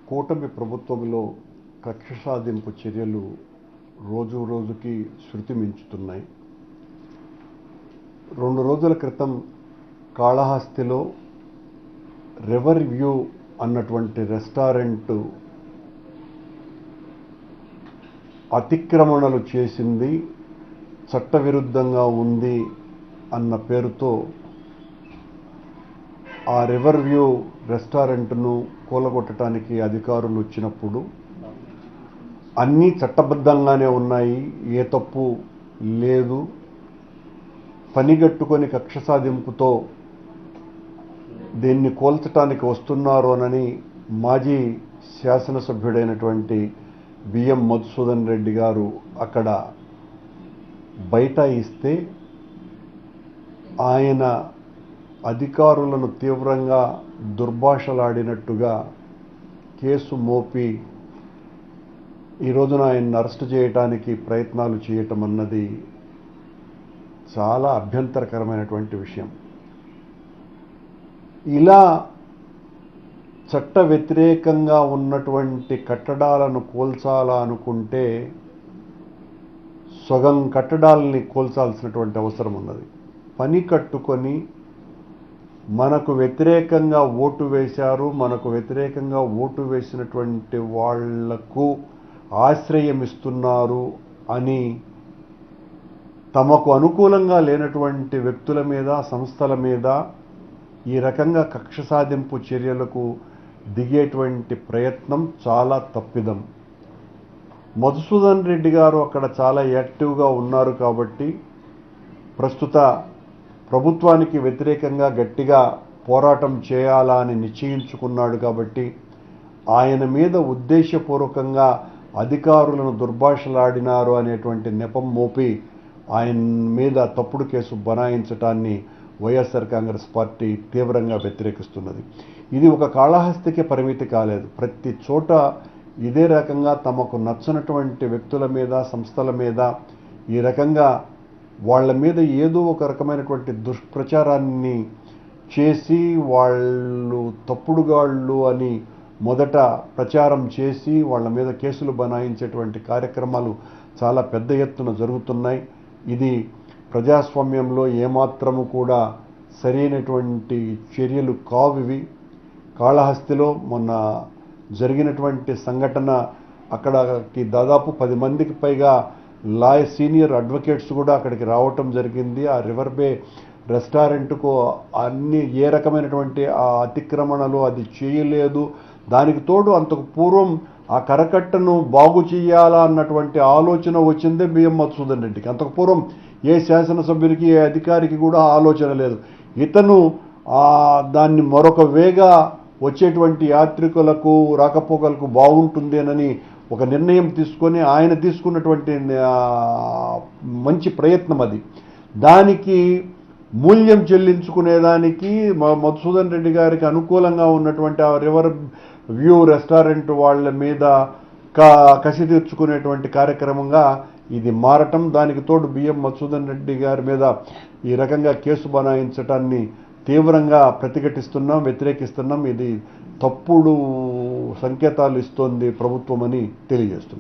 కూటమి ప్రభుత్వంలో కక్ష సాధింపు చర్యలు రోజు రోజుకి శృతి మించుతున్నాయి. 2 రోజుల క్రితం కాళహస్తిలో రివర్ వ్యూ అన్నటువంటి రెస్టారెంట్ అతిక్రమణలు చేసింది, చట్టవిరుద్ధంగా ఉంది అన్న పేరుతో ఆ రివర్ వ్యూ రెస్టారెంట్ను కూలగొట్టడానికి అధికారులు వచ్చినప్పుడు అన్నీ చట్టబద్ధంగానే ఉన్నాయి, ఏ తప్పు లేదు, పనిగట్టుకొని కక్ష సాధింపుతో దీన్ని కోల్చటానికి వస్తున్నారోనని మాజీ శాసనసభ్యుడైనటువంటి బిఎం మధుసూదన్ రెడ్డి గారు అక్కడ బైఠాయిస్తే ఆయన అధికారులను తీవ్రంగా దుర్భాషలాడినట్టుగా కేసు మోపి ఈ రోజున ఆయన్ని అరెస్ట్ చేయడానికి ప్రయత్నాలు చేయటం అన్నది చాలా అభ్యంతరకరమైనటువంటి విషయం. ఇలా చట్ట వ్యతిరేకంగా ఉన్నటువంటి కట్టడాలను కూల్చాలా అనుకుంటే సగం కట్టడాలని కూల్చాల్సినటువంటి అవసరం ఉన్నది. పని కట్టుకొని మనకు వ్యతిరేకంగా ఓటు వేశారు, మనకు వ్యతిరేకంగా ఓటు వేసినటువంటి వాళ్లకు ఆశ్రయం ఇస్తున్నారు అని తమకు అనుకూలంగా లేనటువంటి వ్యక్తుల మీద, సంస్థల మీద ఈ రకంగా కక్ష సాధింపు చర్యలకు దిగేటువంటి ప్రయత్నం చాలా తప్పిదం. మధుసూదన్ రెడ్డి గారు అక్కడ చాలా యాక్టివ్గా ఉన్నారు కాబట్టి, ప్రస్తుత ప్రభుత్వానికి వ్యతిరేకంగా గట్టిగా పోరాటం చేయాలా అని నిశ్చయించుకున్నాడు కాబట్టి ఆయన మీద ఉద్దేశపూర్వకంగా అధికారులను దుర్భాషలాడినారు అనేటువంటి నెపం మోపి ఆయన మీద తప్పుడు కేసు బనాయించటాన్ని వైఎస్ఆర్ కాంగ్రెస్ పార్టీ తీవ్రంగా వ్యతిరేకిస్తున్నది. ఇది ఒక కాళహస్తికే పరిమితి కాలేదు, ప్రతి చోట ఇదే రకంగా తమకు నచ్చనటువంటి వ్యక్తుల మీద, సంస్థల మీద ఈ రకంగా వాళ్ళ మీద ఏదో ఒక రకమైనటువంటి దుష్ప్రచారాన్ని చేసి వాళ్ళు తప్పుడుగాళ్ళు అని మొదట ప్రచారం చేసి వాళ్ళ మీద కేసులు బనాయించేటువంటి కార్యక్రమాలు చాలా పెద్ద ఎత్తున జరుగుతున్నాయి. ఇది ప్రజాస్వామ్యంలో ఏమాత్రము కూడా సరైనటువంటి చర్యలు కావివి. కాళహస్తిలో మొన్న జరిగినటువంటి సంఘటన, అక్కడికి దాదాపు 10 మందికి పైగా సీనియర్ అడ్వకేట్స్ కూడా అక్కడికి రావటం జరిగింది. ఆ రివర్ బే రెస్టారెంట్కు అన్ని ఏ రకమైనటువంటి ఆ అతిక్రమణలు అది చేయలేదు. దానికి తోడు అంతకు పూర్వం ఆ కరకట్టను బాగు చేయాలా అన్నటువంటి ఆలోచన వచ్చిందే బిఎం మధుసూదన్ రెడ్డికి. అంతకు పూర్వం ఏ శాసనసభ్యునికి, ఏ అధికారికి కూడా ఆలోచన లేదు. ఇతను దాన్ని మరొక వేగా వచ్చేటువంటి యాత్రికులకు, రాకపోకలకు బాగుంటుందేనని ఒక నిర్ణయం తీసుకొని ఆయన తీసుకున్నటువంటి మంచి ప్రయత్నం అది. దానికి మూల్యం చెల్లించుకునేదానికి మధుసూదన్ రెడ్డి గారికి అనుకూలంగా ఉన్నటువంటి ఆ రివర్ వ్యూ రెస్టారెంట్ వాళ్ళ మీద కసి తీర్చుకునేటువంటి కార్యక్రమంగా ఇది మారటం, దానికి తోడు బిఎం మధుసూదన్ రెడ్డి గారి మీద ఈ రకంగా కేసు బనాయించటాన్ని తీవ్రంగా ప్రతిఘటిస్తున్నాం, వ్యతిరేకిస్తున్నాం. ఇది తప్పుడు సంకేతాలు ఇస్తోంది ప్రభుత్వం అని తెలియజేస్తున్నాం.